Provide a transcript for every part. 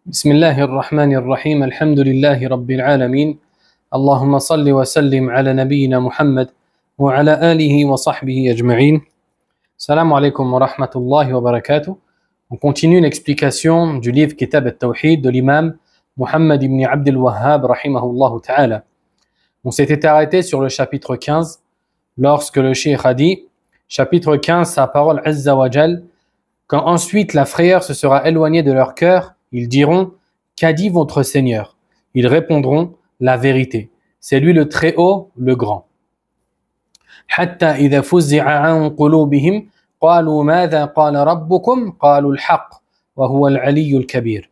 بسم الله الرحمن الرحيم الحمد لله رب العالمين اللهم صل وسلم على نبينا محمد وعلى آله وصحبه أجمعين. Salam alaikum wa rahmatullahi wa barakatuh. On continue l'explication du livre Kitab al-Tawhid de l'imam Muhammad ibn Abd al-Wahhab rahimahullah ta'ala. On s'était arrêté sur le chapitre 15 lorsque le cheikh a dit, chapitre 15, sa parole Azza wa Jal, quand ensuite la frayeur se sera éloignée de leur cœur, ils diront, qu'a dit votre Seigneur? Ils répondront, la vérité. C'est lui le très haut, le grand. حتى إذا فزع عن قلوبهم قالوا ماذا قال ربكم قالوا الحق وهو العلي الكبير.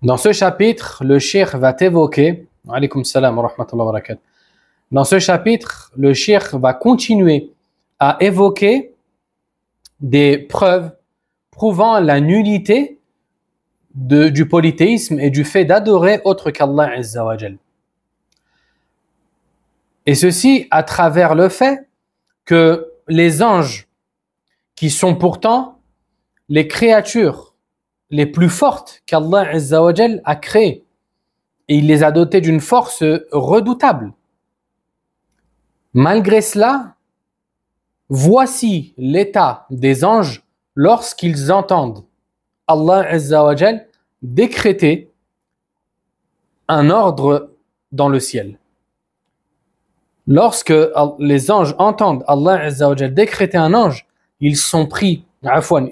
Dans ce chapitre, le cheikh va évoquer, alaykoum salam wa rahmatullahi wa barakatuh. Dans ce chapitre, le cheikh va continuer à évoquer des preuves prouvant la nullité du polythéisme et du fait d'adorer autre qu'Allah Azza wa Jal. Et ceci à travers le fait que les anges, qui sont pourtant les créatures les plus fortes qu'Allah Azza wa Jal a créées, et il les a dotés d'une force redoutable. Malgré cela, voici l'état des anges lorsqu'ils entendent Allah Azza wa Jal décréter un ordre dans le ciel. Lorsque les anges entendent Allah Azza wa Jal décréter un ange, ils sont pris,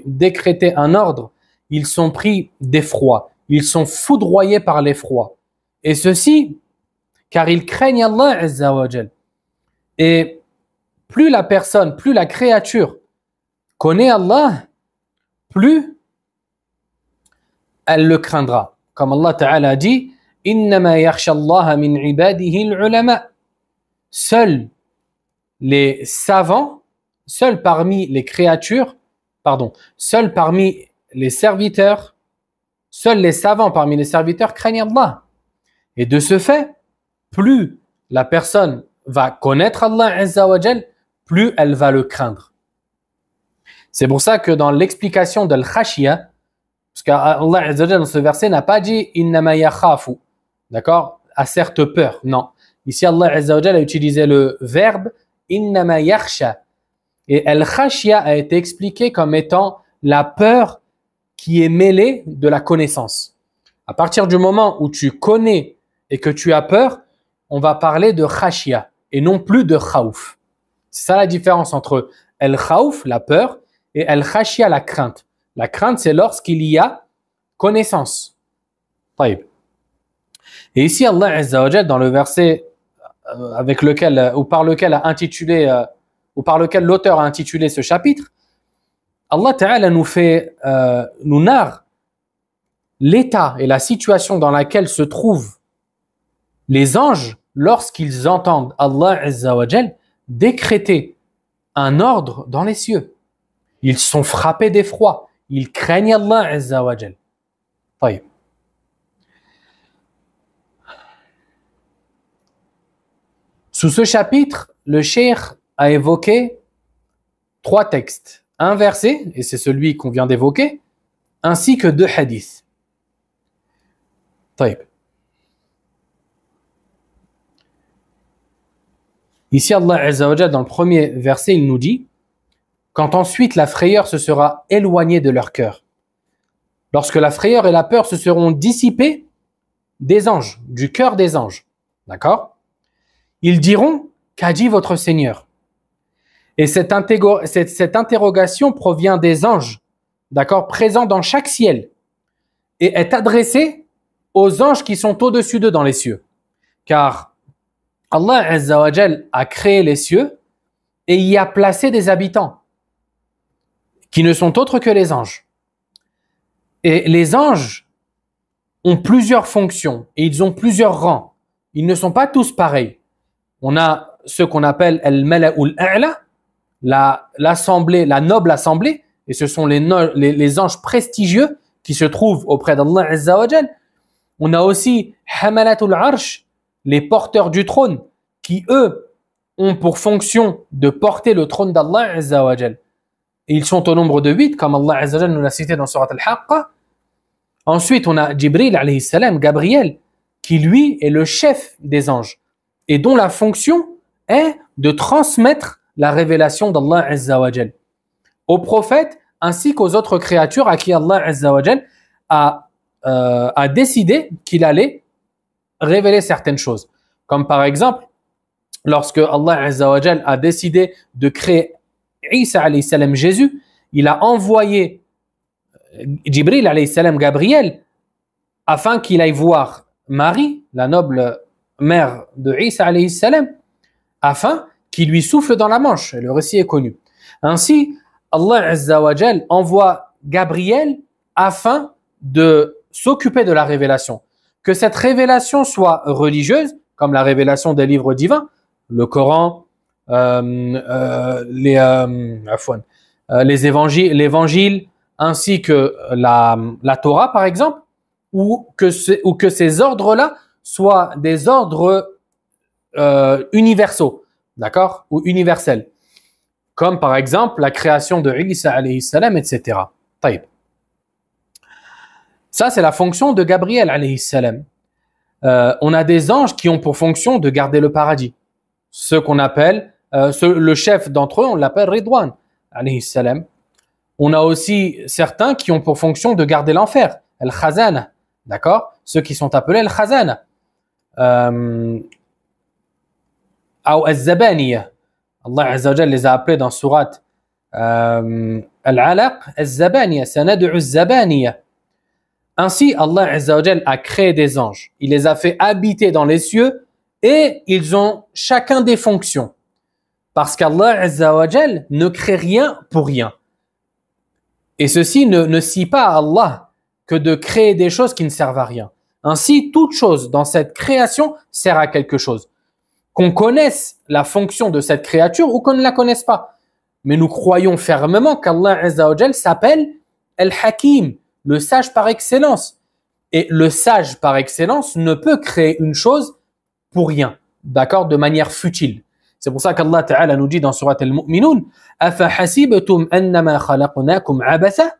décréter un ordre, ils sont pris d'effroi, ils sont foudroyés par l'effroi. Et ceci, car ils craignent Allah Azza wa Jal. Et plus la personne, plus la créature connaît Allah, plus elle le craindra. Comme Allah Ta'ala a dit, Innama yakhsha Allah min ibadihi al-ulama. Seuls les savants, seuls parmi les créatures, seuls parmi les serviteurs, seuls les savants parmi les serviteurs craignent Allah. Et de ce fait, plus la personne va connaître Allah Azza wa Jal, plus elle va le craindre. C'est pour ça que dans l'explication de l'khashia, parce qu'Allah Azza wa Jal dans ce verset n'a pas dit innama yakhafu, d'accord, a certes peur, non. Ici Allah Azza wa Jal a utilisé le verbe innama yakhsha, et al-khashia a été expliqué comme étant la peur qui est mêlée de la connaissance. À partir du moment où tu connais et que tu as peur, on va parler de khashia et non plus de khawf. C'est ça la différence entre al-khawf, la peur, et al-khashia, la crainte. La crainte, c'est lorsqu'il y a connaissance. Taïb. Et ici, Allah Azza wa Jal, dans le verset avec lequel, ou par lequel l'auteur a intitulé ce chapitre, Allah Ta'ala nous narre l'état et la situation dans laquelle se trouvent les anges lorsqu'ils entendent Allah Azza wa Jal décréter un ordre dans les cieux. Ils sont frappés d'effroi. Ils craignent Allah Azza wa Jal. Taïb. Sous ce chapitre, le cheikh a évoqué 3 textes. Un verset, et c'est celui qu'on vient d'évoquer, ainsi que 2 hadiths. Taïb. Ici, Allah Azza wa Jal, dans le premier verset, il nous dit, quand ensuite la frayeur se sera éloignée de leur cœur. Lorsque la frayeur et la peur se seront dissipées des anges, du cœur des anges. D'accord? Ils diront, qu'a dit votre Seigneur? Et cette interrogation provient des anges, d'accord, présents dans chaque ciel, et est adressée aux anges qui sont au-dessus d'eux dans les cieux. Car Allah Azza wa Jal a créé les cieux et y a placé des habitants qui ne sont autres que les anges. Et les anges ont plusieurs fonctions et ils ont plusieurs rangs. Ils ne sont pas tous pareils. On a ce qu'on appelle al-mala'ul a'la, l'assemblée, la noble assemblée, et ce sont les anges prestigieux qui se trouvent auprès d'Allah Azza wa Jal. On a aussi hamalatul arsh, les porteurs du trône, qui eux ont pour fonction de porter le trône d'Allah Azza wa Jal. Et ils sont au nombre de 8, comme Allah Azza wa Jal nous l'a cité dans Surat Al-Haqqa. Ensuite, on a Jibril alayhi salam, Gabriel, qui lui est le chef des anges et dont la fonction est de transmettre la révélation d'Allah Azza wa Jal aux prophètes ainsi qu'aux autres créatures à qui Allah Azza wa Jal a décidé qu'il allait révéler certaines choses. Comme par exemple, lorsque Allah Azza wa Jal a décidé de créer Isa alayhi salam, Jésus, il a envoyé Jibril alayhi salam, Gabriel, afin qu'il aille voir Marie, la noble mère de Isa alayhi salam, afin qu'il lui souffle dans la manche. Et le récit est connu. Ainsi, Allah Azza wa Jal envoie Gabriel afin de s'occuper de la révélation. Que cette révélation soit religieuse, comme la révélation des livres divins, le Coran, les évangiles, ainsi que la Torah, par exemple, ou que ces ordres-là soient des ordres universaux, d'accord, ou universels, comme par exemple la création de Isa alayhi salam, etc. Taïb. Ça, c'est la fonction de Gabriel alayhi salam. On a des anges qui ont pour fonction de garder le paradis. Ce qu'on appelle, le chef d'entre eux, on l'appelle Ridwan alayhi salam. On a aussi certains qui ont pour fonction de garder l'enfer, Al-Khazana, d'accord? Ceux qui sont appelés Al-Khazana. Ou Al-Zabaniya. Allah Azza wa Jal les a appelés dans surat Al-Alaq, Al-Zabaniya, Sanad'u Al-Zabaniya. Ainsi, Allah Azza wa Jal a créé des anges. Il les a fait habiter dans les cieux et ils ont chacun des fonctions. Parce qu'Allah Azza wa Jal ne crée rien pour rien. Et ceci ne scie pas à Allah que de créer des choses qui ne servent à rien. Ainsi, toute chose dans cette création sert à quelque chose. Qu'on connaisse la fonction de cette créature ou qu'on ne la connaisse pas. Mais nous croyons fermement qu'Allah Azza wa Jal s'appelle Al-Hakim, le sage par excellence. Et le sage par excellence ne peut créer une chose pour rien, d'accord, de manière futile. C'est pour ça qu'Allah Ta'ala nous dit dans surat Al-Mu'minun, Afa hasibtum annama khalaqnakum abatha?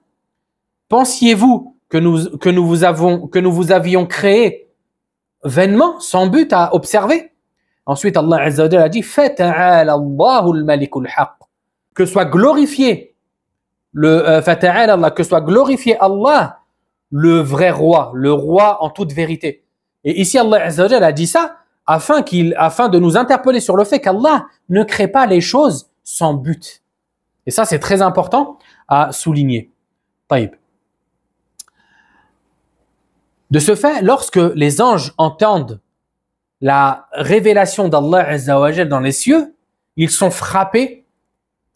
Pensiez-vous que nous vous avions créé vainement, sans but à observer? Ensuite, Allah Azza wa Jalla a dit, Fata'ala Allahu al-Malikul Haqq. Que soit glorifié que soit glorifié Allah, le vrai roi, le roi en toute vérité. Et ici, Allah Azza wa Jalla a dit ça afin de nous interpeller sur le fait qu'Allah ne crée pas les choses sans but. Et ça, c'est très important à souligner. Taïb. De ce fait, lorsque les anges entendent la révélation d'Allah Azza wa Jal dans les cieux, ils sont frappés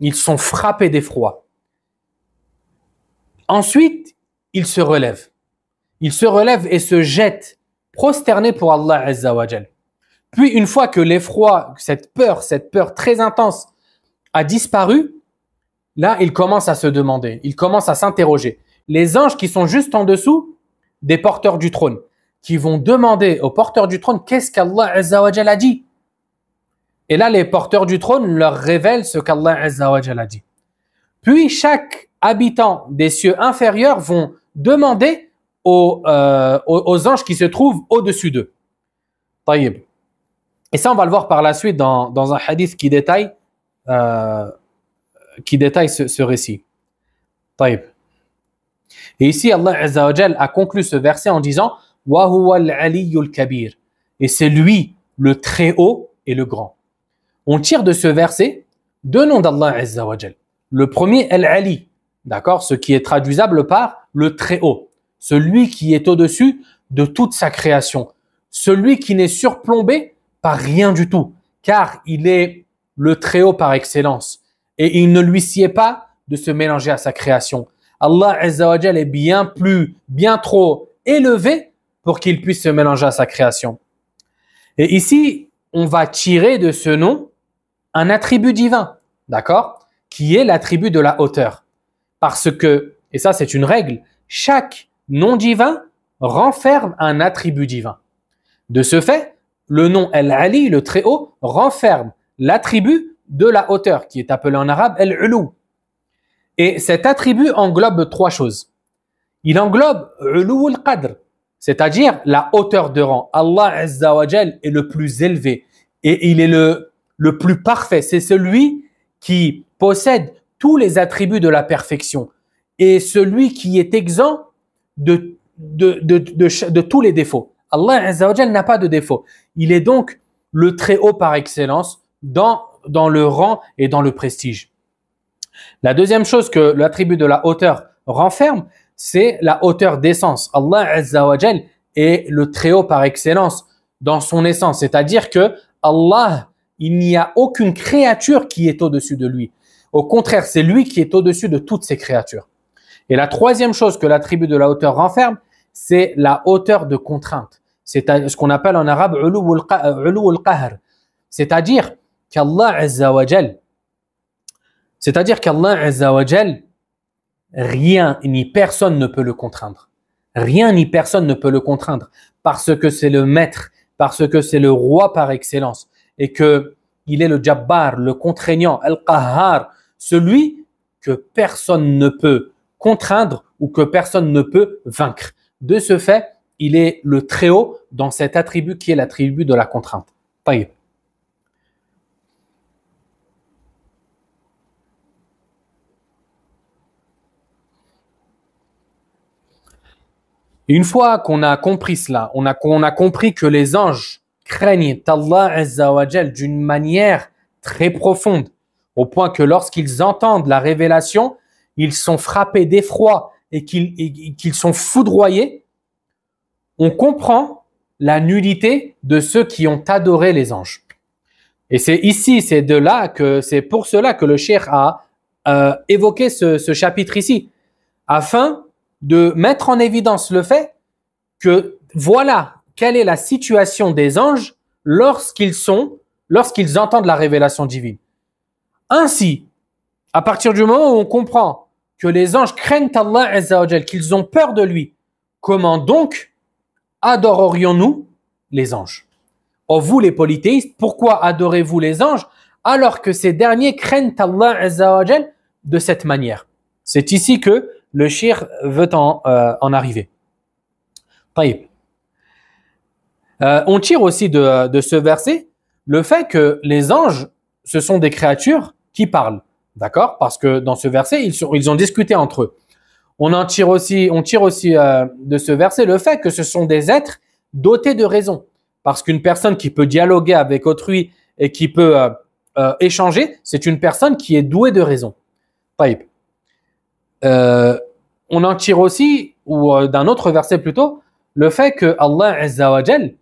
d'effroi. Ensuite, ils se relèvent. Ils se relèvent et se jettent, prosternés pour Allah Azza wa Jal. Puis, une fois que l'effroi, cette peur très intense a disparu, là, ils commencent à se demander, ils commencent à s'interroger. Les anges qui sont juste en dessous des porteurs du trône, qui vont demander aux porteurs du trône qu'est-ce qu'Allah Azza wa Jal a dit. Et là, les porteurs du trône leur révèlent ce qu'Allah Azza wa Jal a dit. Puis, chaque habitant des cieux inférieurs vont demander aux anges qui se trouvent au-dessus d'eux. Taïb. Et ça, on va le voir par la suite dans un hadith qui détaille ce récit. Taïb. Et ici, Allah Azza wa Jal a conclu ce verset en disant Wa huwa al-aliyyul kabir. Et c'est lui, le très haut et le grand. On tire de ce verset deux noms d'Allah Azza wa Jal. Le premier, Al-Ali, d'accord, ce qui est traduisable par le très haut, celui qui est au-dessus de toute sa création, celui qui n'est surplombé par rien du tout, car il est le très haut par excellence et il ne lui sied pas de se mélanger à sa création. Allah Azza wa Jal est bien trop élevé pour qu'il puisse se mélanger à sa création. Et ici, on va tirer de ce nom un attribut divin, d'accord, qui est l'attribut de la hauteur. Parce que, et ça c'est une règle, chaque nom divin renferme un attribut divin. De ce fait, le nom Al-Ali, le très haut, renferme l'attribut de la hauteur, qui est appelé en arabe Al-Ulu. Et cet attribut englobe trois choses. il englobe ulu al-qadr, c'est-à-dire la hauteur de rang. Allah Azza wa Jal est le plus élevé et il est le plus parfait. C'est celui qui possède tous les attributs de la perfection et celui qui est exempt de tous les défauts. Allah Azza wa Jal n'a pas de défaut. Il est donc le très haut par excellence dans le rang et dans le prestige. La deuxième chose que l'attribut de la hauteur renferme, c'est la hauteur d'essence. Allah Azza wa Jal est le très haut par excellence dans son essence. C'est-à-dire que Allah, il n'y a aucune créature qui est au-dessus de lui. Au contraire, c'est lui qui est au-dessus de toutes ces créatures. Et la troisième chose que l'attribut de la hauteur renferme, c'est la hauteur de contrainte. C'est ce qu'on appelle en arabe ulu al-qahr. C'est-à-dire qu'Allah Azza wa Jal, rien ni personne ne peut le contraindre. Rien ni personne ne peut le contraindre parce que c'est le maître, parce que c'est le roi par excellence et que il est le Jabbar, le contraignant, Al-Qahhar, celui que personne ne peut contraindre ou que personne ne peut vaincre. De ce fait, il est le très haut dans cet attribut qui est l'attribut de la contrainte. Taïb. Une fois qu'on a compris cela, on a compris que les anges craignent Allah Azza wa Jal d'une manière très profonde, au point que lorsqu'ils entendent la révélation, ils sont frappés d'effroi et qu'ils sont foudroyés. On comprend la nullité de ceux qui ont adoré les anges. Et c'est pour cela que le cheikh a évoqué ce chapitre ici, afin de mettre en évidence le fait que voilà quelle est la situation des anges lorsqu'ils entendent la révélation divine. Ainsi, à partir du moment où on comprend que les anges craignent Allah Azza wa Jal, qu'ils ont peur de lui, comment donc adorerions-nous les anges? Oh, vous les polythéistes, pourquoi adorez-vous les anges alors que ces derniers craignent Allah Azza wa Jal de cette manière? C'est ici que le shir veut en arriver. On tire aussi de ce verset le fait que les anges, ce sont des créatures qui parlent. D'accord? Parce que dans ce verset, ils ont discuté entre eux. On tire aussi de ce verset le fait que ce sont des êtres dotés de raison. Parce qu'une personne qui peut dialoguer avec autrui et qui peut échanger, c'est une personne qui est douée de raison. On en tire aussi, ou d'un autre verset plutôt, le fait que Allah Azza wa Jal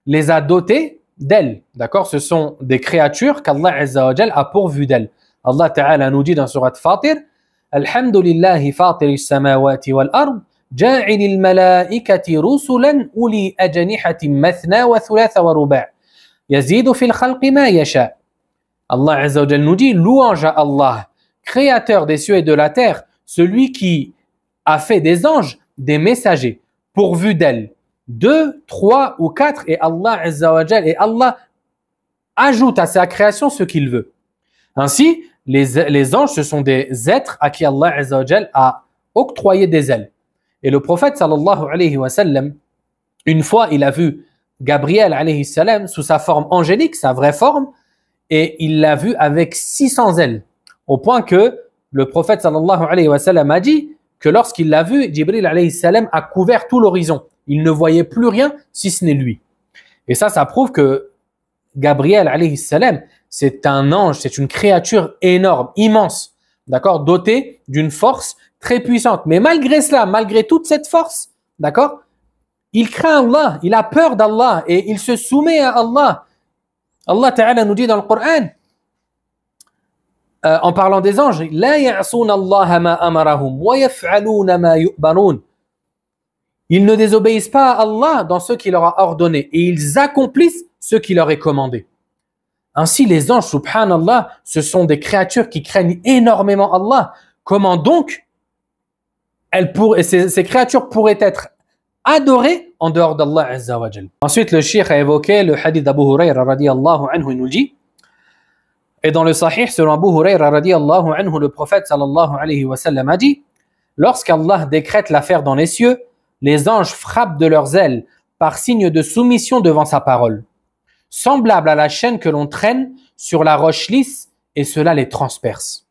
les a dotés d'elles. D'accord? Ce sont des créatures qu'Allah Azza wa Jal a pourvues d'elles. Allah Ta'ala nous dit dans surat Fatir, Alhamdulillahi fatir as-samawati wal ard, ja'il al-malaikati rusulan uli ajnihatin mathna wa thulatha wa ruba' yazidu fil khalqi ma yasha. Allah Azza wa Jal nous dit louange à Allah, créateur des cieux et de la terre, celui qui a fait des anges des messagers pourvus d'elles, 2, 3 ou 4, et Allah Azza wa Jal, et Allah ajoute à sa création ce qu'il veut. Ainsi, les anges, ce sont des êtres à qui Allah Azza wa Jal a octroyé des ailes. Et le prophète sallallahu alayhi wa sallam, une fois, il a vu Gabriel alayhi salam sous sa forme angélique, sa vraie forme, et il l'a vu avec 600 ailes, au point que le prophète sallallahu alayhi wa sallam a dit que lorsqu'il l'a vu, Jibril alayhi salam a couvert tout l'horizon. Il ne voyait plus rien si ce n'est lui. Et ça prouve que Gabriel alayhi salam, c'est un ange, c'est une créature énorme, immense, d'accord, dotée d'une force très puissante. Mais malgré cela, malgré toute cette force, d'accord, il craint Allah, il a peur d'Allah et il se soumet à Allah. Allah Ta'ala nous dit dans le Coran, en parlant des anges, La ya'souna Allah ma amarahum wa yaf'aluna ma yu'barun. Ils ne désobéissent pas à Allah dans ce qu'il leur a ordonné et ils accomplissent ce qui leur est commandé. Ainsi, les anges, subhanallah, ce sont des créatures qui craignent énormément Allah. Comment donc ces créatures pourraient être adorées en dehors d'Allah Azza wa Jal? Ensuite, le cheikh a évoqué le hadith d'Abu Hurayra radiyallahu anhu, il nous dit, et dans le Sahih, selon Abu Hurayra radiyallahu anhu, le prophète sallallahu alayhi wa sallam a dit, lorsqu'Allah décrète l'affaire dans les cieux, les anges frappent de leurs ailes par signe de soumission devant sa parole, semblable à la chaîne que l'on traîne sur la roche lisse, et cela les transperce.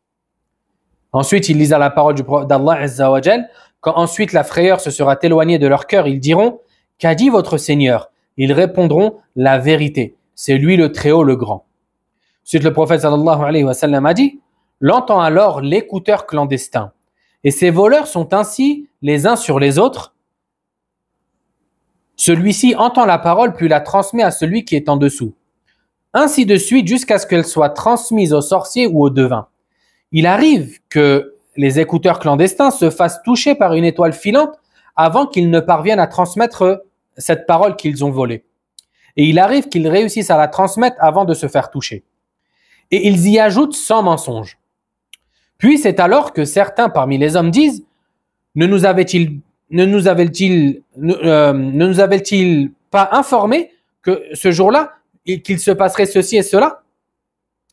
Ensuite, ils lisent à la parole d'Allah Azza wa Jal. Quand ensuite la frayeur se sera éloignée de leur cœur, ils diront: qu'a dit votre Seigneur? Ils répondront: la vérité, c'est lui le Très-Haut, le Grand. Ensuite, le prophète sallallahu alayhi wa sallam a dit: l'entend alors l'écouteur clandestin. Et ces voleurs sont ainsi les uns sur les autres. Celui-ci entend la parole puis la transmet à celui qui est en dessous. Ainsi de suite jusqu'à ce qu'elle soit transmise au sorcier ou au devin. Il arrive que les écouteurs clandestins se fassent toucher par une étoile filante avant qu'ils ne parviennent à transmettre cette parole qu'ils ont volée. Et il arrive qu'ils réussissent à la transmettre avant de se faire toucher. Et ils y ajoutent sans mensonge. Puis c'est alors que certains parmi les hommes disent: ne nous avait-il pas informé que ce jour-là, qu'il se passerait ceci et cela?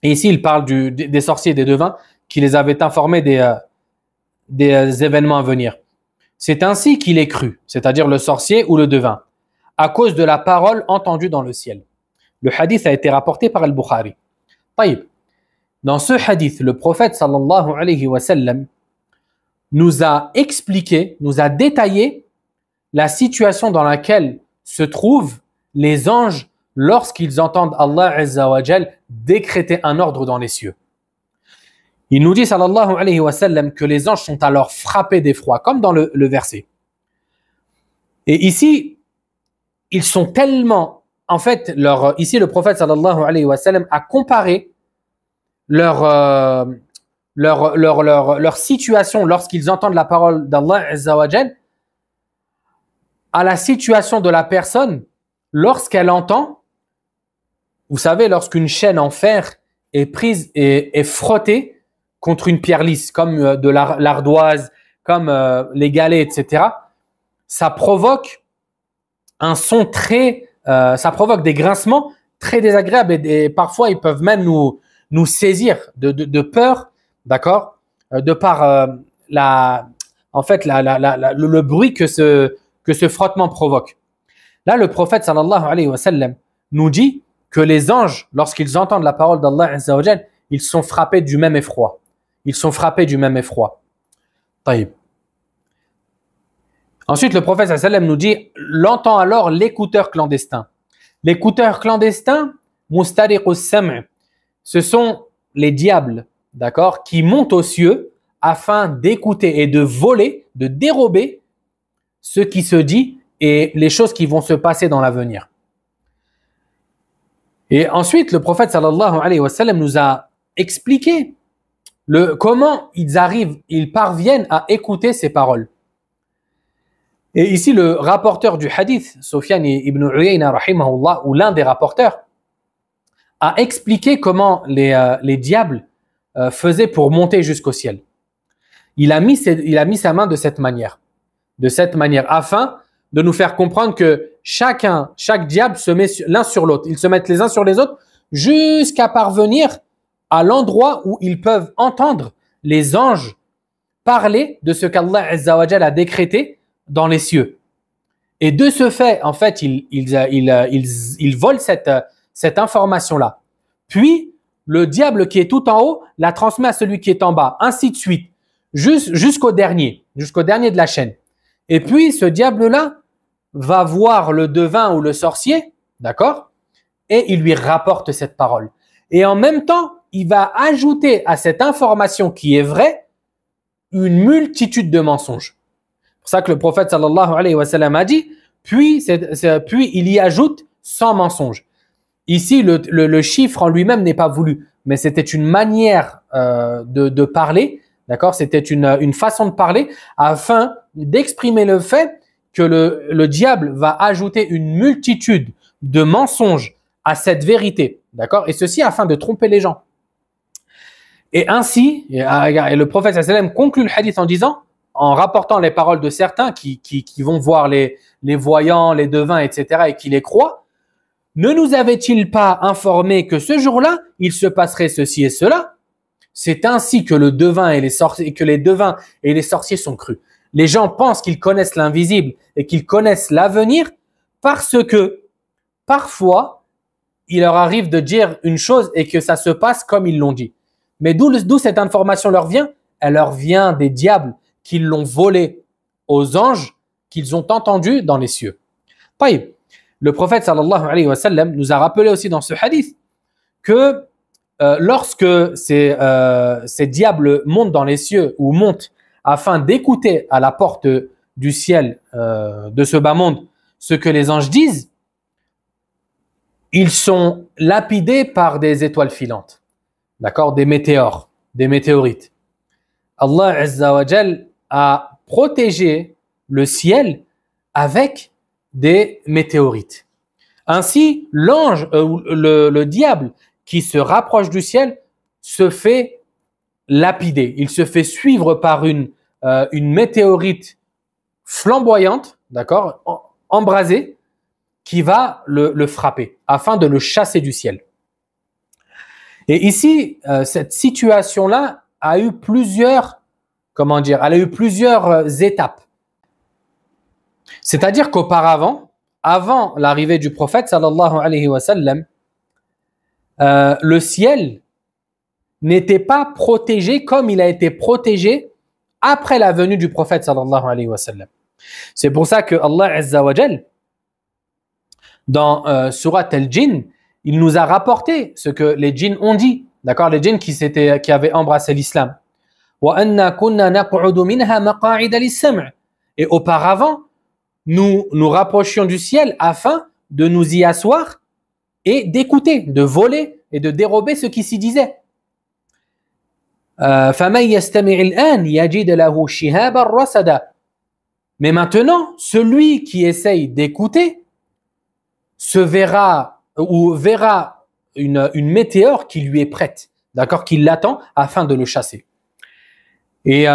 Et ici, il parle des sorciers et des devins qui les avaient informés des événements à venir. C'est ainsi qu'il est cru, c'est-à-dire le sorcier ou le devin, à cause de la parole entendue dans le ciel. Le hadith a été rapporté par Al-Bukhari. Dans ce hadith, le prophète sallallahu alayhi wa sallam nous a expliqué, nous a détaillé la situation dans laquelle se trouvent les anges lorsqu'ils entendent Allah Azza wa Jal décréter un ordre dans les cieux. Il nous dit sallallahu alayhi wa sallam que les anges sont alors frappés d'effroi, comme dans le verset. Et ici, ils sont tellement, en fait, ici le prophète sallallahu alayhi wa sallam a comparé leur situation lorsqu'ils entendent la parole d'Allah Azza wa Jal à la situation de la personne lorsqu'elle entend, vous savez, lorsqu'une chaîne en fer est prise et est frottée contre une pierre lisse, comme de l'ardoise, comme les galets, etc., ça provoque un son ça provoque des grincements très désagréables et parfois ils peuvent même nous saisir de peur, d'accord, de par le bruit que ce frottement provoque. Là, le prophète sallallahu alayhi wa sallam nous dit que les anges, lorsqu'ils entendent la parole d'Allah Azza wa Jal, ils sont frappés du même effroi. Ils sont frappés du même effroi. Taïb. Ensuite, le prophète sallallahu alayhi wa sallam nous dit: l'entend alors l'écouteur clandestin. L'écouteur clandestin, mustariqus sam', ce sont les diables, d'accord, qui montent aux cieux afin d'écouter et de voler, de dérober ce qui se dit et les choses qui vont se passer dans l'avenir. Et ensuite, le prophète sallallahu alayhi wa sallam nous a expliqué comment ils parviennent à écouter ces paroles. Et ici, le rapporteur du hadith, Sufyan ibn Uyayna rahimahullah, ou l'un des rapporteurs, a expliqué comment les diables faisaient pour monter jusqu'au ciel. Il a mis sa main de cette manière, afin de nous faire comprendre que chaque diable se met l'un sur l'autre. Ils se mettent les uns sur les autres jusqu'à parvenir à l'endroit où ils peuvent entendre les anges parler de ce qu'Allah Azza wa Jal a décrété dans les cieux. Et de ce fait, en fait, ils volent cette information-là. Puis, le diable qui est tout en haut la transmet à celui qui est en bas, ainsi de suite, jusqu'au dernier de la chaîne. Et puis, ce diable-là va voir le devin ou le sorcier, d'accord, et il lui rapporte cette parole. Et en même temps, il va ajouter à cette information qui est vraie une multitude de mensonges. C'est pour ça que le prophète sallallahu alayhi wa sallam a dit, puis il y ajoute sans mensonge. Ici, le chiffre en lui-même n'est pas voulu, mais c'était une manière de parler, d'accord? C'était une façon de parler afin d'exprimer le fait que le diable va ajouter une multitude de mensonges à cette vérité, d'accord? Et ceci afin de tromper les gens. Et ainsi, et le prophète sallallahu alayhi wa sallam conclut le hadith en disant, en rapportant les paroles de certains qui vont voir les voyants, les devins, etc., et qui les croient, ne nous avait-il pas informé que ce jour-là, il se passerait ceci et cela? C'est ainsi que les devins et les sorciers sont crus. les gens pensent qu'ils connaissent l'invisible et qu'ils connaissent l'avenir parce que parfois, il leur arrive de dire une chose et que ça se passe comme ils l'ont dit. Mais d'où cette information leur vient? Elle leur vient des diables qui l'ont volée aux anges qu'ils ont entendus dans les cieux. Taïb. Le prophète sallallahu alayhi wa sallam nous a rappelé aussi dans ce hadith que lorsque ces diables montent dans les cieux ou montent afin d'écouter à la porte du ciel de ce bas monde ce que les anges disent, ils sont lapidés par des étoiles filantes, d'accord, des météores, des météorites. Allah Azza wa Jal a protégé le ciel avec des météorites. Ainsi, l'ange, le diable qui se rapproche du ciel se fait lapider. Il se fait suivre par une météorite flamboyante, d'accord, embrasée, qui va le frapper afin de le chasser du ciel. Et ici, cette situation-là a eu plusieurs, elle a eu plusieurs étapes. C'est-à-dire qu'auparavant, avant l'arrivée du prophète sallallahu alayhi wa sallam, le ciel n'était pas protégé comme il a été protégé après la venue du prophète sallallahu alayhi wa sallam. C'est pour ça que Allah Azza wa Jal, dans Surat al-Jinn, il nous a rapporté ce que les djinns ont dit, d'accord, les djinns qui avaient embrassé l'islam. Et auparavant, nous nous rapprochions du ciel afin de nous y asseoir et d'écouter, de voler et de dérober ce qui s'y disait. Mais maintenant, celui qui essaye d'écouter se verra une météore qui lui est prête, d'accord, qui l'attend afin de le chasser. Et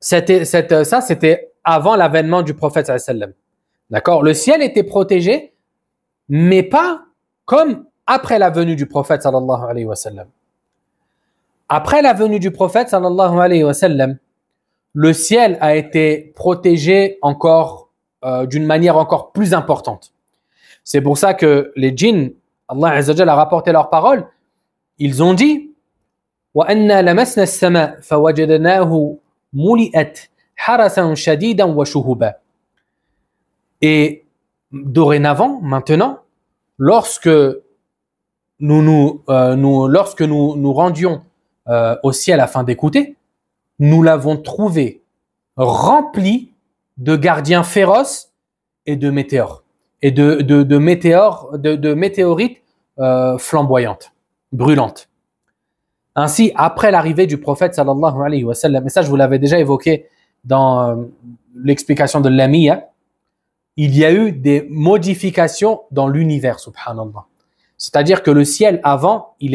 ça, c'était avant l'avènement du prophète sallallahu alayhi wa sallam. D'accord, le ciel était protégé, mais pas comme après la venue du prophète sallallahu alayhi wa sallam. Après la venue du prophète sallallahu alayhi wa sallam, le ciel a été protégé encore d'une manière encore plus importante. C'est pour ça que les djinns, Allah Azza wa Jalla a rapporté leurs paroles, ils ont dit وَأَنَّا لَمَسْنَا السَّمَاءَ فَوَجَدْنَاهُ مُلِئَتْ حَرَسًا شَدِيدًا وَشُهُبًا. Et dorénavant, maintenant, lorsque nous rendions au ciel afin d'écouter, nous l'avons trouvé rempli de gardiens féroces et de météores, et de météorites flamboyantes, brûlantes. Ainsi, après l'arrivée du prophète sallallahu alayhi wa sallam, et ça je vous l'avais déjà évoqué dans l'explication de l'Amiyya, il y a eu des modifications dans l'univers, subhanallah. C'est-à-dire que le ciel avant, il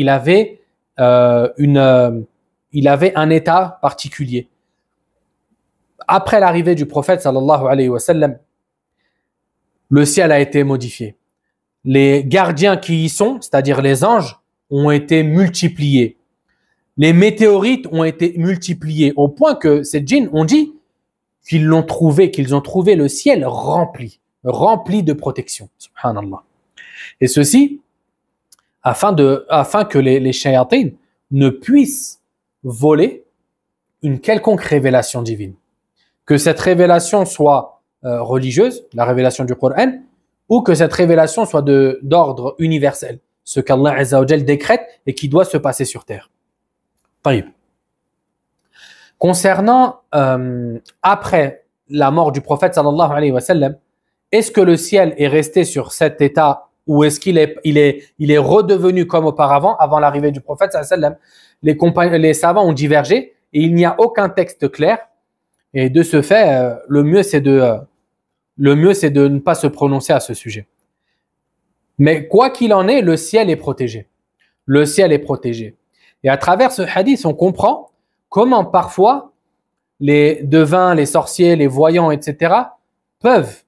avait un état particulier. Après l'arrivée du prophète sallallahu alayhi wa sallam, le ciel a été modifié. Les gardiens qui y sont, c'est-à-dire les anges, ont été multipliés. Les météorites ont été multipliés au point que ces djinns ont dit qu'ils ont trouvé le ciel rempli de protection. Subhanallah. Et ceci, afin que les shayatins ne puissent voler une quelconque révélation divine. Que cette révélation soit religieuse, la révélation du Coran, ou que cette révélation soit d'ordre universel, ce qu'Allah Azza wa Jal décrète et qui doit se passer sur terre. Taïb. Concernant après la mort du prophète sallallahu alayhi wa sallam, est-ce que le ciel est resté sur cet état ou est-ce qu'il est redevenu comme auparavant, avant l'arrivée du prophète sallallahu alayhi wa sallam? Les savants ont divergé et il n'y a aucun texte clair. Et de ce fait, le mieux c'est de ne pas se prononcer à ce sujet. Mais quoi qu'il en est, le ciel est protégé. Le ciel est protégé. Et à travers ce hadith, on comprend comment parfois les devins, les sorciers, les voyants, etc. peuvent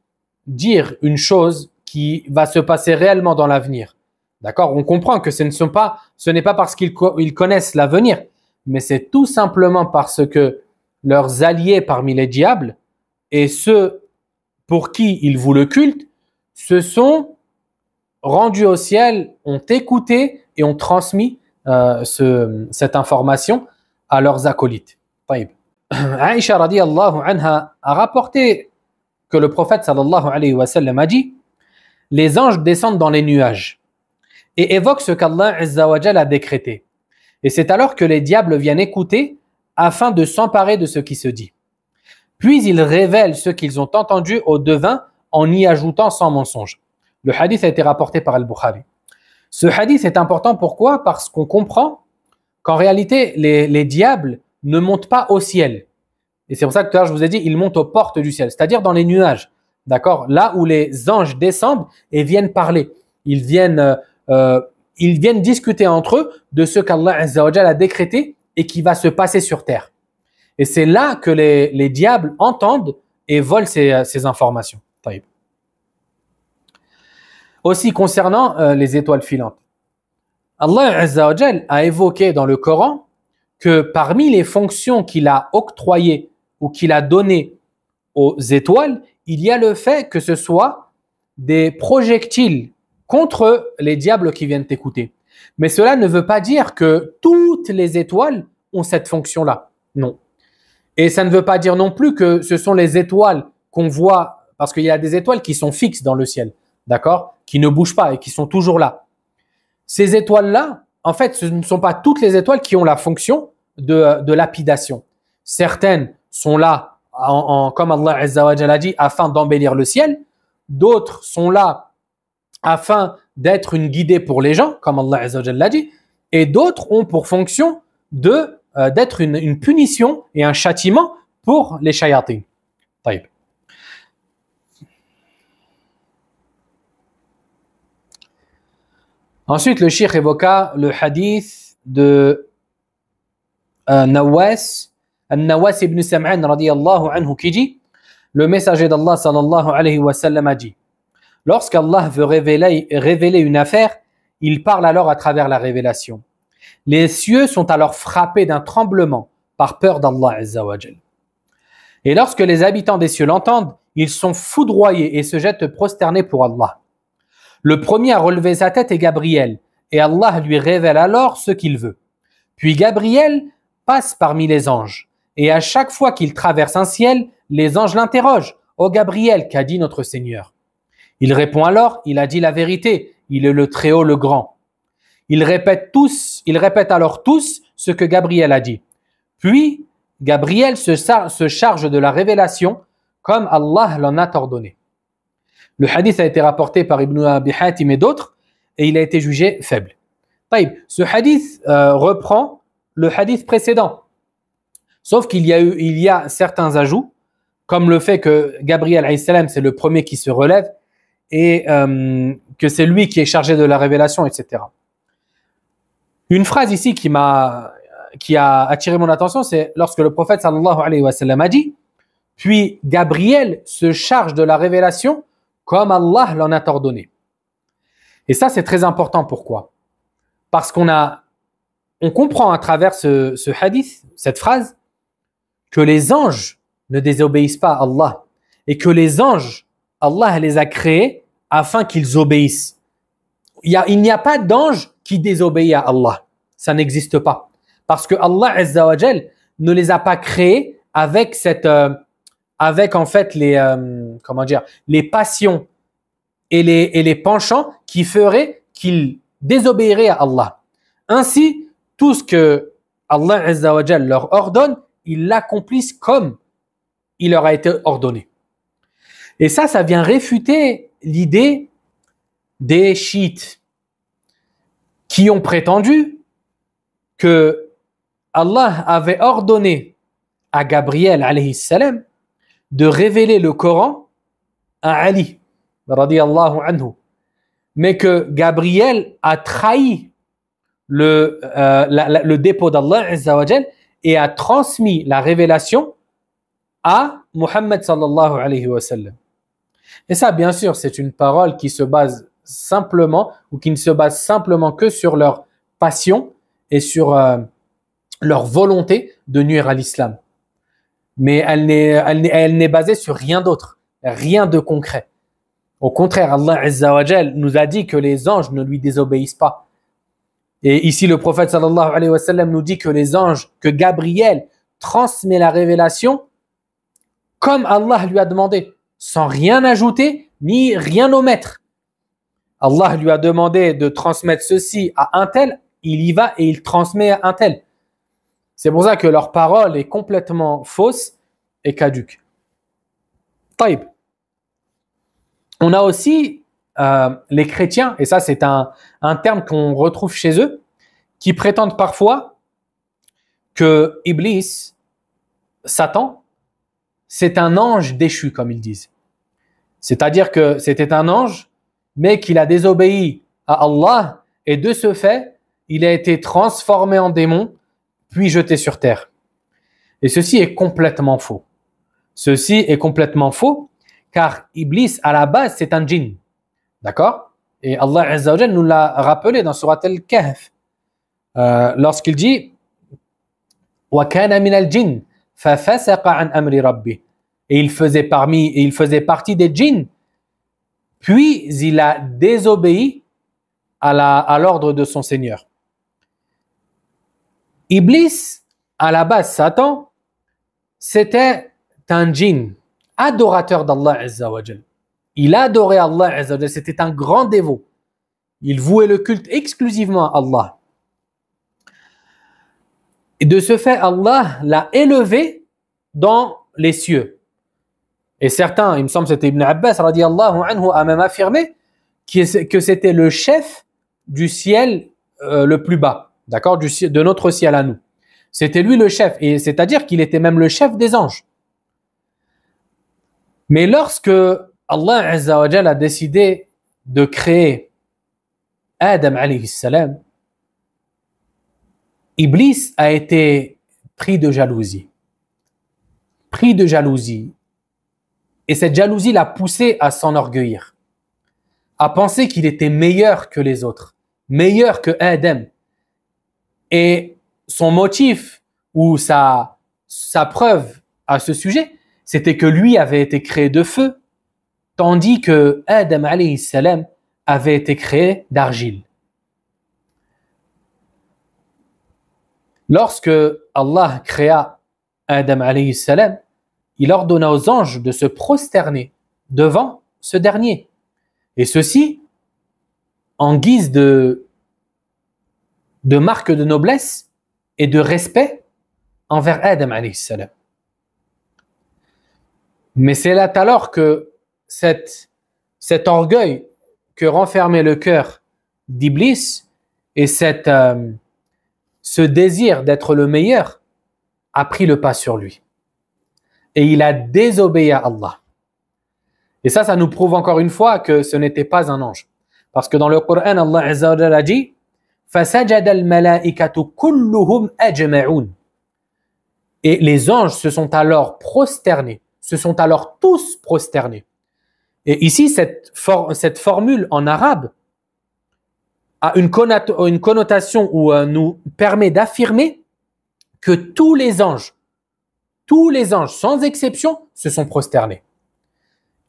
dire une chose qui va se passer réellement dans l'avenir. D'accord? On comprend que ce n'est pas parce qu'ils connaissent l'avenir, mais c'est tout simplement parce que leurs alliés parmi les diables et ceux pour qui ils vouent le culte, se sont rendus au ciel, ont écouté et ont transmis cette information à leurs acolytes. طيب. Aïcha radiyallahu anha a rapporté que le prophète sallallahu alayhi wa sallam a dit: les anges descendent dans les nuages et évoquent ce qu'Allah azza wa jalla a décrété. Et c'est alors que les diables viennent écouter afin de s'emparer de ce qui se dit. Puis ils révèlent ce qu'ils ont entendu aux devins en y ajoutant sans mensonge. Le hadith a été rapporté par Al-Bukhari. Ce hadith est important, pourquoi? Parce qu'on comprend qu'en réalité, les diables ne montent pas au ciel. Et c'est pour ça que tout à l'heure, je vous ai dit, ils montent aux portes du ciel, c'est-à-dire dans les nuages. D'accord? Là où les anges descendent et viennent parler. Ils viennent discuter entre eux de ce qu'Allah Azza wa Jalla a décrété et qui va se passer sur terre. Et c'est là que les diables entendent et volent ces informations. Taïb. Aussi concernant les étoiles filantes. Allah Azza wa Jalla a évoqué dans le Coran que parmi les fonctions qu'il a octroyées ou qu'il a données aux étoiles, il y a le fait que ce soit des projectiles contre les diables qui viennent écouter. Mais cela ne veut pas dire que toutes les étoiles ont cette fonction-là. Non. Et ça ne veut pas dire non plus que ce sont les étoiles qu'on voit, parce qu'il y a des étoiles qui sont fixes dans le ciel, d'accord, qui ne bougent pas et qui sont toujours là. Ces étoiles-là, en fait, ce ne sont pas toutes les étoiles qui ont la fonction de lapidation. Certaines sont là, comme Allah Azza wa Jalla dit, afin d'embellir le ciel. D'autres sont là afin d'être une guidée pour les gens, comme Allah Azza wa Jalla dit. Et d'autres ont pour fonction d'être une punition et un châtiment pour les shayatin. Taïb. Ensuite, le cheikh évoqua le hadith de Nawas ibn Sam'an radiyallahu anhu qui dit: le messager d'Allah sallallahu alayhi wa sallam a dit: lorsqu'Allah veut révéler une affaire, il parle alors à travers la révélation. Les cieux sont alors frappés d'un tremblement par peur d'Allah Azza wa Jal. Et lorsque les habitants des cieux l'entendent, ils sont foudroyés et se jettent prosternés pour Allah. Le premier à relever sa tête est Gabriel, et Allah lui révèle alors ce qu'il veut. Puis Gabriel passe parmi les anges, et à chaque fois qu'il traverse un ciel, les anges l'interrogent: ô Gabriel, qu'a dit notre Seigneur? Il répond alors: il a dit la vérité, il est le Très-Haut, le Grand. Ils répètent alors tous ce que Gabriel a dit. Puis Gabriel se charge de la révélation comme Allah l'en a ordonné. Le hadith a été rapporté par Ibn Abi Hatim et d'autres, et il a été jugé faible. Taïb, ce hadith reprend le hadith précédent. Sauf qu'il y a certains ajouts, comme le fait que Gabriel alayhi salam, c'est le premier qui se relève, et que c'est lui qui est chargé de la révélation, etc. Une phrase ici qui a attiré mon attention, c'est lorsque le prophète sallallahu alayhi wa sallam a dit: puis Gabriel se charge de la révélation comme Allah l'en a ordonné. Et ça, c'est très important. Pourquoi? Parce qu'on comprend à travers ce hadith, cette phrase, que les anges ne désobéissent pas à Allah et que les anges, Allah les a créés afin qu'ils obéissent. Il n'y a pas d'ange qui désobéit à Allah. Ça n'existe pas. Parce que Allah Azza wa Jal ne les a pas créés avec en fait les passions et les penchants qui feraient qu'ils désobéiraient à Allah. Ainsi, tout ce que Allah Azza wa Jal leur ordonne, ils l'accomplissent comme il leur a été ordonné. Et ça vient réfuter l'idée des chiites qui ont prétendu que Allah avait ordonné à Gabriel alayhi salam de révéler le Coran à Ali radiyallahu anhu, mais que Gabriel a trahi le dépôt d'Allah Azza wa Jal et a transmis la révélation à Muhammad sallallahu alayhi wa sallam. Et ça, bien sûr, c'est une parole qui se base simplement, ou qui ne se base simplement que sur leur passion et sur leur volonté de nuire à l'islam. mais elle n'est basée sur rien d'autre, rien de concret. Au contraire, Allah Azza wa Jal nous a dit que les anges ne lui désobéissent pas. Et ici, le prophète sallallahu alayhi wa sallam nous dit que les anges, que Gabriel transmet la révélation comme Allah lui a demandé, sans rien ajouter ni rien omettre. Allah lui a demandé de transmettre ceci à un tel, il y va et il transmet à un tel. C'est pour ça que leur parole est complètement fausse et caduque. Taïb. On a aussi les chrétiens, et ça c'est un terme qu'on retrouve chez eux, qui prétendent parfois que Iblis, Satan, c'est un ange déchu, comme ils disent. C'est-à-dire que c'était un ange, mais qu'il a désobéi à Allah, et de ce fait, il a été transformé en démon, puis jeté sur terre. Et ceci est complètement faux. Ceci est complètement faux, car Iblis, à la base, c'est un djinn. D'accord? Et Allah Azza wa Jal nous l'a rappelé dans Surat Al-Kahf, lorsqu'il dit « Wa kana min al-jinn, fa fasaqa an amri rabbi » et il faisait partie des djinns, puis il a désobéi à l'ordre de son Seigneur. Iblis, à la base, Satan, c'était un djinn, adorateur d'Allah Azza wa Jal. Il adorait Allah Azza wa Jal, c'était un grand dévot. Il vouait le culte exclusivement à Allah. Et de ce fait, Allah l'a élevé dans les cieux. Et certains, il me semble que c'était Ibn Abbas, radiyallahu anhu, a même affirmé que c'était le chef du ciel le plus bas, d'accord, de notre ciel à nous. C'était lui le chef, et c'est-à-dire qu'il était même le chef des anges. Mais lorsque Allah Azza wa Jal a décidé de créer Adam alayhi salam, Iblis a été pris de jalousie. Pris de jalousie. Et cette jalousie l'a poussé à s'enorgueillir, à penser qu'il était meilleur que les autres, meilleur que Adam. Et son motif ou sa preuve à ce sujet, c'était que lui avait été créé de feu, tandis que Adam alayhi salam avait été créé d'argile. Lorsque Allah créa Adam alayhi salam, il ordonna aux anges de se prosterner devant ce dernier. Et ceci en guise de marque de noblesse et de respect envers Adam alayhi salam. Mais c'est là alors que cet orgueil que renfermait le cœur d'Iblis et ce désir d'être le meilleur a pris le pas sur lui. Et il a désobéi à Allah. Et ça nous prouve encore une fois que ce n'était pas un ange. Parce que dans le Coran, Allah Azza wa Jalla a dit فَسَجَدَ الْمَلَائِكَةُ كُلُّهُمْ أَجْمَعُونَ. Et les anges se sont alors prosternés, se sont alors tous prosternés. Et ici, cette formule en arabe a une connotation où nous permet d'affirmer que tous les anges, sans exception, se sont prosternés.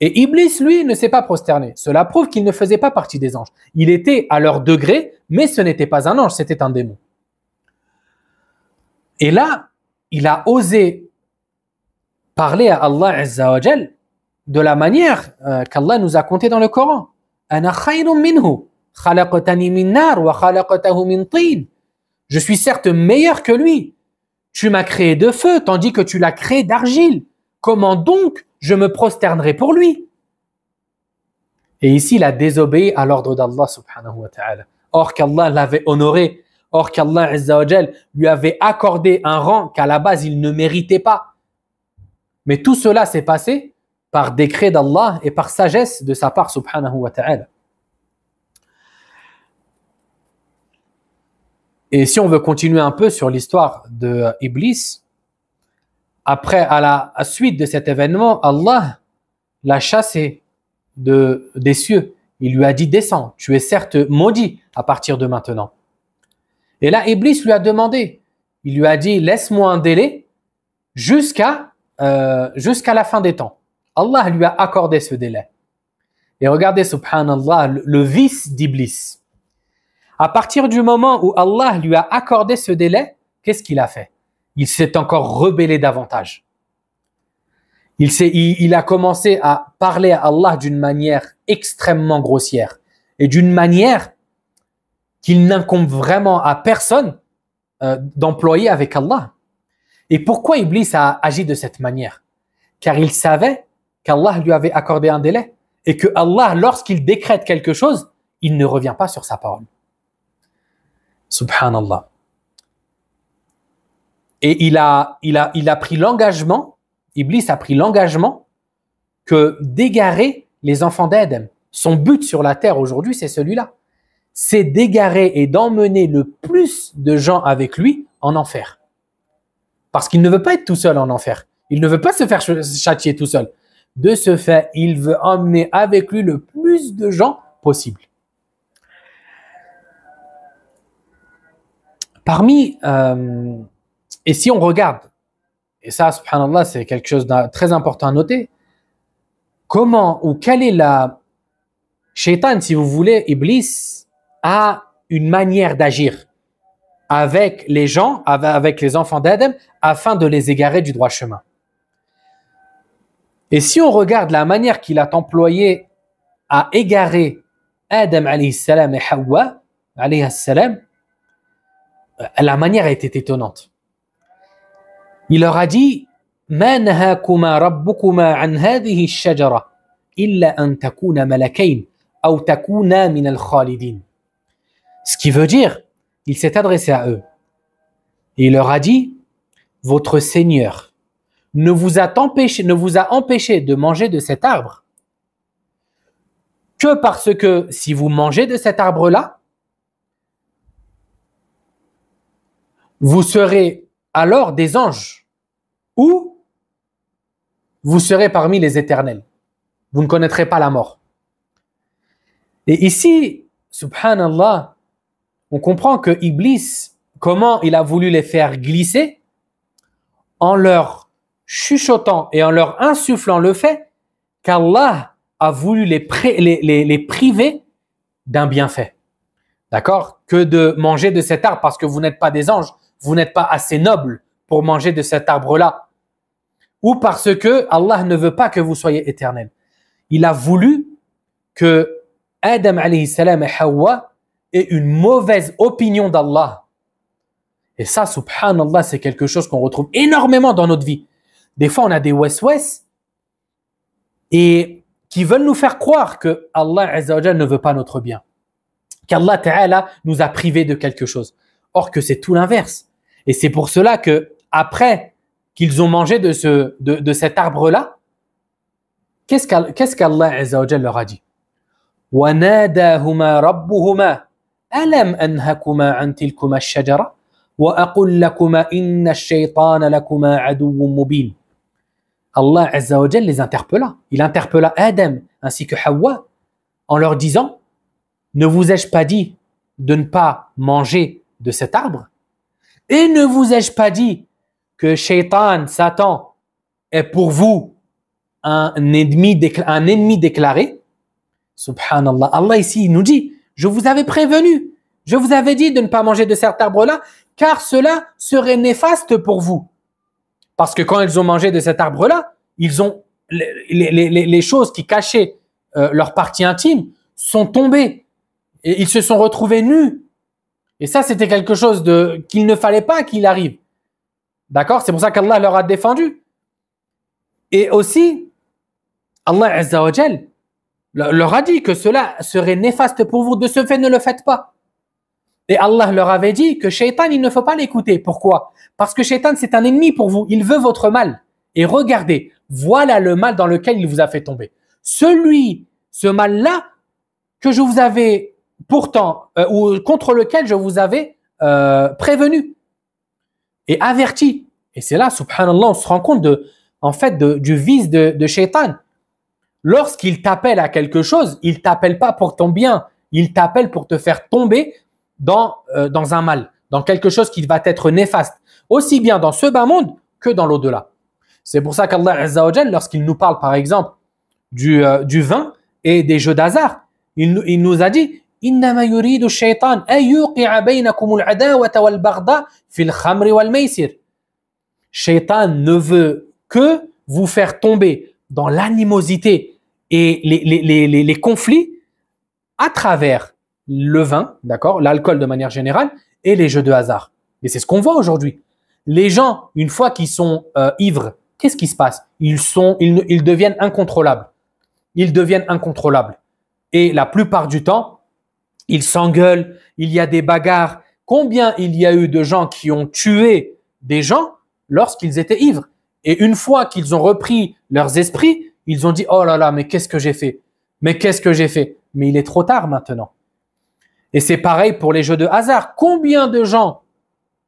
Et Iblis, lui, ne s'est pas prosterné. Cela prouve qu'il ne faisait pas partie des anges. Il était à leur degré, mais ce n'était pas un ange, c'était un démon. Et là, il a osé parler à Allah Azza wa Jal de la manière qu'Allah nous a conté dans le Coran. Ana khayrun minhu, khalaqtani min nar wa khalaqtahu min tin. Je suis certes meilleur que lui. Tu m'as créé de feu, tandis que tu l'as créé d'argile. Comment donc je me prosternerai pour lui? Et ici, il a désobéi à l'ordre d'Allah subhanahu wa ta'ala. Or qu'Allah l'avait honoré, or qu'Allah Azza wa Jal lui avait accordé un rang qu'à la base il ne méritait pas. Mais tout cela s'est passé par décret d'Allah et par sagesse de sa part subhanahu wa ta'ala. Et si on veut continuer un peu sur l'histoire de Iblis, après, à la suite de cet événement, Allah l'a chassé des cieux. Il lui a dit, descends, tu es certes maudit à partir de maintenant. Et là, Iblis lui a demandé, il lui a dit, laisse-moi un délai jusqu'à jusqu'à la fin des temps. Allah lui a accordé ce délai. Et regardez, subhanallah, le vice d'Iblis. À partir du moment où Allah lui a accordé ce délai, qu'est-ce qu'il a fait? Il s'est encore rebellé davantage. Il a commencé à parler à Allah d'une manière extrêmement grossière et d'une manière qu'il n'incombe vraiment à personne d'employer avec Allah. Et pourquoi Iblis a agi de cette manière? Car il savait qu'Allah lui avait accordé un délai et que Allah, lorsqu'il décrète quelque chose, il ne revient pas sur sa parole. Subhanallah. Et il a pris l'engagement, Iblis a pris l'engagement que d'égarer les enfants d'Adam. Son but sur la terre aujourd'hui, c'est celui-là. C'est d'égarer et d'emmener le plus de gens avec lui en enfer. Parce qu'il ne veut pas être tout seul en enfer. Il ne veut pas se faire châtier tout seul. De ce fait, il veut emmener avec lui le plus de gens possible. Et si on regarde, et ça, subhanallah, c'est quelque chose de très important à noter, comment ou quelle est la shaitan, si vous voulez, Iblis, a une manière d'agir avec les gens, avec les enfants d'Adam, afin de les égarer du droit chemin. Et si on regarde la manière qu'il a employée à égarer Adam alayhi salam et Hawa alayhi salam, la manière était étonnante. Il leur a dit: ما نهاكما ربكما عن هذه الشجرة إلا أن تكونا ملكين أو تكونا من الخالدين. Ce qui veut dire, il s'est adressé à eux et il leur a dit: votre Seigneur ne vous a empêché de manger de cet arbre que parce que si vous mangez de cet arbre-là, vous serez alors des anges ou vous serez parmi les éternels. Vous ne connaîtrez pas la mort. Et ici, subhanallah, on comprend que Iblis, comment il a voulu les faire glisser en leur chuchotant et en leur insufflant le fait qu'Allah a voulu les priver d'un bienfait. D'accord? Que de manger de cet arbre parce que vous n'êtes pas des anges, vous n'êtes pas assez nobles pour manger de cet arbre-là. Ou parce que Allah ne veut pas que vous soyez éternels. Il a voulu que Adam alayhi salam et Hawa aient une mauvaise opinion d'Allah. Et ça, subhanallah, c'est quelque chose qu'on retrouve énormément dans notre vie. Des fois, on a des wes-wes et qui veulent nous faire croire que Allah Azza wa Jal ne veut pas notre bien. Qu'Allah Ta'ala nous a privés de quelque chose. Or que c'est tout l'inverse. Et c'est pour cela que après qu'ils ont mangé de cet arbre-là, qu'est-ce qu'Allah Azza wa Jal leur a dit? وَنَادَاهُمَا رَبُّهُمَا أَلَمْ أَنْهَكُمَا عَنْ تِلْكُمَا الشَّجَرَةِ وَأَقُلْ لَكُمَا إِنَّ الشَّيْطَانَ لَكُمَا عَدُوٌّ مُبِينٌ. Allah Azza wa Jal les interpella. Il interpella Adam ainsi que Hawa en leur disant: ne vous ai-je pas dit de ne pas manger de cet arbre? Et ne vous ai-je pas dit que Shaitan, Satan, est pour vous un ennemi déclaré? Subhanallah. Allah ici il nous dit: je vous avais prévenu, je vous avais dit de ne pas manger de cet arbre-là, car cela serait néfaste pour vous. Parce que quand ils ont mangé de cet arbre-là, ils ont les choses qui cachaient leur partie intime sont tombées et ils se sont retrouvés nus. Et ça, c'était quelque chose qu'il ne fallait pas qu'il arrive. D'accord? C'est pour ça qu'Allah leur a défendu. Et aussi, Allah Azza wa Jal leur a dit que cela serait néfaste pour vous. De ce fait, ne le faites pas. Et Allah leur avait dit que Shaitan, il ne faut pas l'écouter. Pourquoi? Parce que Shaitan, c'est un ennemi pour vous. Il veut votre mal. Et regardez, voilà le mal dans lequel il vous a fait tomber. Ce mal-là que je vous avais pourtant, ou contre lequel je vous avais prévenu et averti. Et c'est là, subhanallah, on se rend compte du vice de Shaitan. Lorsqu'il t'appelle à quelque chose, il t'appelle pas pour ton bien, il t'appelle pour te faire tomber dans un mal, dans quelque chose qui va être néfaste, aussi bien dans ce bas monde que dans l'au-delà. C'est pour ça qu'Allah Azza wa Jal, lorsqu'il nous parle par exemple du vin et des jeux d'hasard, il nous a dit إنما يريد الشيطان أن يوقع بينكم العداوة والبغضاء في الخمر والميسر. Shaitan ne veut que vous faire tomber dans l'animosité et les conflits à travers le vin, d'accord, l'alcool de manière générale, et les jeux de hasard. Et c'est ce qu'on voit aujourd'hui. Les gens, une fois qu'ils sont ivres, qu'est-ce qui se passe? Ils deviennent incontrôlables. Ils deviennent incontrôlables. Et la plupart du temps, ils s'engueulent, il y a des bagarres. Combien il y a eu de gens qui ont tué des gens lorsqu'ils étaient ivres? Et une fois qu'ils ont repris leurs esprits, ils ont dit « Oh là là, mais qu'est-ce que j'ai fait? Mais qu'est-ce que j'ai fait ?» Mais il est trop tard maintenant. Et c'est pareil pour les jeux de hasard. Combien de gens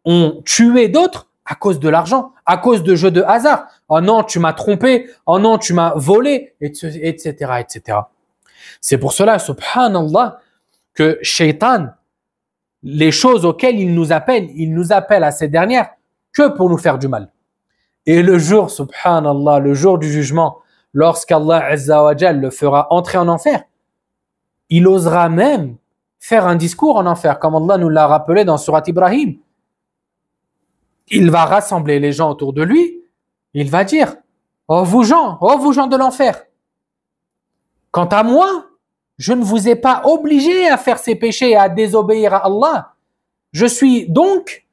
ont tué d'autres à cause de l'argent, à cause de jeux de hasard? Oh non, tu m'as trompé. Oh non, tu m'as volé, etc., etc. C'est pour cela, subhanallah, que Shaitan, les choses auxquelles il nous appelle à ces dernières que pour nous faire du mal. Et le jour, subhanallah, le jour du jugement, lorsqu'Allah Azza wa Jal le fera entrer en enfer, il osera même faire un discours en enfer, comme Allah nous l'a rappelé dans Surat Ibrahim. Il va rassembler les gens autour de lui, il va dire « Oh vous gens de l'enfer, quant à moi, je ne vous ai pas obligé à faire ces péchés et à désobéir à Allah. Je suis donc,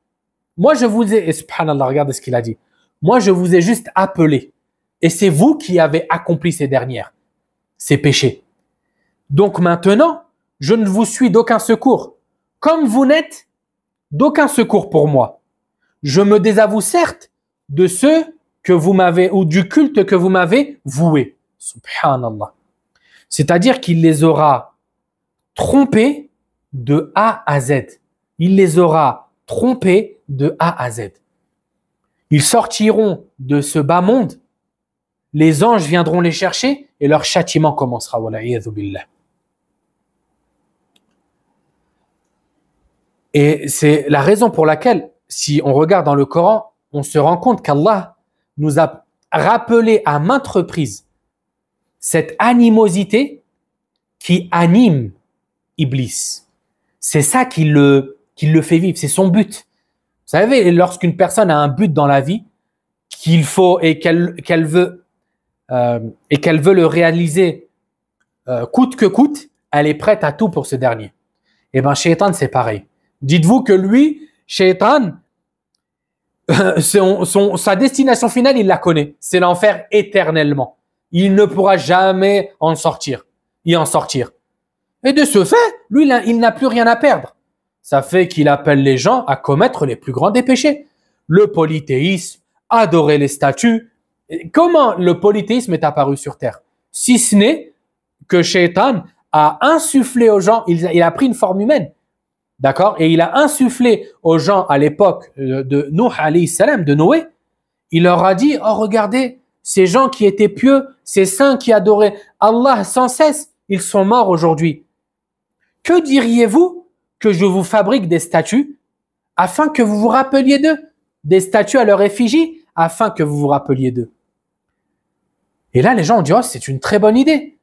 moi je vous ai, et subhanallah, regardez ce qu'il a dit, moi je vous ai juste appelé, et c'est vous qui avez accompli ces dernières, ces péchés. Donc maintenant, je ne vous suis d'aucun secours, comme vous n'êtes d'aucun secours pour moi. Je me désavoue certes de ceux que vous m'avez, ou du culte que vous m'avez voué. Subhanallah. C'est-à-dire qu'il les aura trompés de A à Z. Il les aura trompés de A à Z. Ils sortiront de ce bas monde, les anges viendront les chercher et leur châtiment commencera. Wala'iyadhu billah. Et c'est la raison pour laquelle, si on regarde dans le Coran, on se rend compte qu'Allah nous a rappelé à maintes reprises cette animosité qui anime Iblis. C'est ça qui le fait vivre, c'est son but. Vous savez, lorsqu'une personne a un but dans la vie, qu'il faut et qu'elle veut le réaliser coûte que coûte, elle est prête à tout pour ce dernier. Et bien, Shaitan, c'est pareil. Dites-vous que lui, Shaitan, sa destination finale, il la connaît. C'est l'enfer éternellement. Il ne pourra jamais en sortir. Et de ce fait, lui, il n'a plus rien à perdre. Ça fait qu'il appelle les gens à commettre les plus grands des péchés. Le polythéisme, adorer les statues. Comment le polythéisme est apparu sur terre? Si ce n'est que Shaitan a insufflé aux gens, il a pris une forme humaine. D'accord? Et il a insufflé aux gens à l'époque de Nuh alayhi salam, de Noé. Il leur a dit, oh regardez, ces gens qui étaient pieux, ces saints qui adoraient Allah sans cesse, ils sont morts aujourd'hui. Que diriez-vous que je vous fabrique des statues afin que vous vous rappeliez d'eux? Des statues à leur effigie afin que vous vous rappeliez d'eux. Et là, les gens ont dit, oh, c'est une très bonne idée.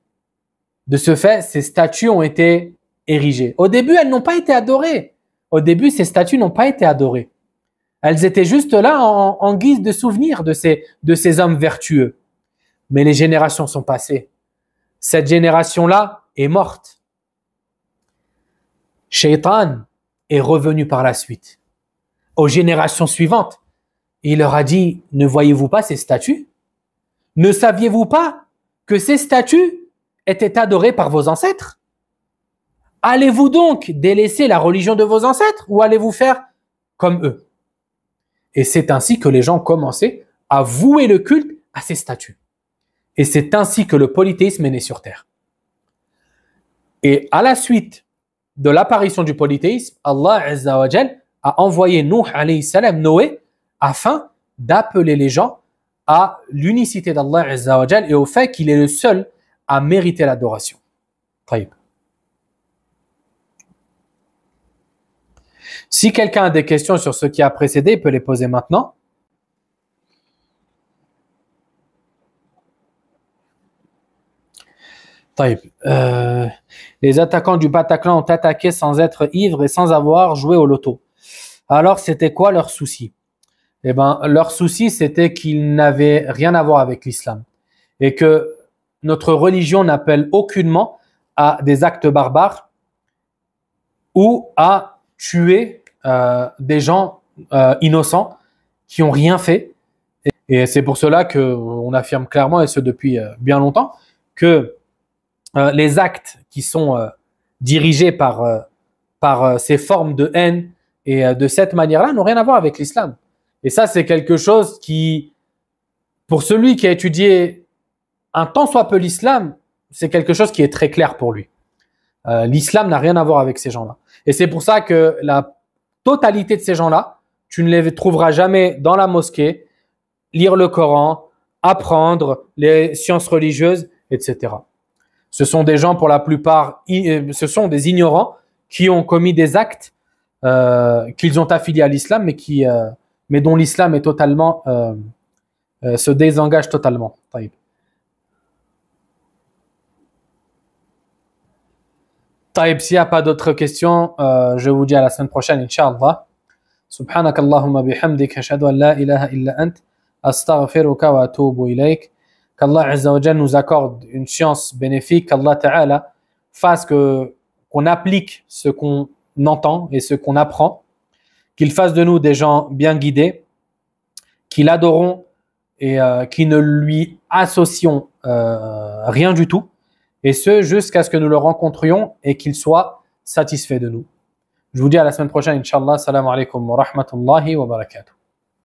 De ce fait, ces statues ont été érigées. Au début, elles n'ont pas été adorées. Au début, ces statues n'ont pas été adorées. Elles étaient juste là en guise de souvenir de ces hommes vertueux. Mais les générations sont passées. Cette génération-là est morte. Shaitan est revenu par la suite aux générations suivantes. Et il leur a dit, ne voyez-vous pas ces statues? Ne saviez-vous pas que ces statues étaient adorées par vos ancêtres? Allez-vous donc délaisser la religion de vos ancêtres ou allez-vous faire comme eux? Et c'est ainsi que les gens commençaient à vouer le culte à ces statues. Et c'est ainsi que le polythéisme est né sur terre. Et à la suite de l'apparition du polythéisme, Allah Azza wa Jal a envoyé Nuh alayhi salam, Noé, afin d'appeler les gens à l'unicité d'Allah Azza wa Jal et au fait qu'il est le seul à mériter l'adoration. Taïb. Si quelqu'un a des questions sur ce qui a précédé, il peut les poser maintenant. Taïb. Les attaquants du Bataclan ont attaqué sans être ivres et sans avoir joué au loto. Alors, c'était quoi leur souci? Eh ben, leur souci, c'était qu'ils n'avaient rien à voir avec l'islam. Et que notre religion n'appelle aucunement à des actes barbares ou à tuer des gens innocents qui n'ont rien fait. Et c'est pour cela qu'on affirme clairement, et ce depuis bien longtemps, que les actes qui sont dirigés par ces formes de haine et de cette manière-là n'ont rien à voir avec l'islam. Et ça, c'est quelque chose qui, pour celui qui a étudié un tant soit peu l'islam, c'est quelque chose qui est très clair pour lui. L'islam n'a rien à voir avec ces gens-là. Et c'est pour ça que la totalité de ces gens-là, tu ne les trouveras jamais dans la mosquée, lire le Coran, apprendre les sciences religieuses, etc. Ce sont des gens, pour la plupart, ce sont des ignorants qui ont commis des actes qu'ils ont affiliés à l'islam, mais dont l'islam est totalement se désengage totalement. Taïb. Taïb, s'il n'y a pas d'autres questions, je vous dis à la semaine prochaine, Inch'Allah. Subhanak Allahumma bihamdik, ashhadu an la ilaha illa ant, astaghfiruka wa atubu ilayk. Qu'Allah Azza wa Jalla nous accorde une science bénéfique, qu'Allah Ta'ala fasse qu'on applique ce qu'on entend et ce qu'on apprend, qu'il fasse de nous des gens bien guidés, qui l'adorons et qui ne lui associons rien du tout, et ce jusqu'à ce que nous le rencontrions et qu'il soit satisfait de nous. Je vous dis à la semaine prochaine, Inch'Allah. Salam alaikum wa rahmatullahi wa barakatuh.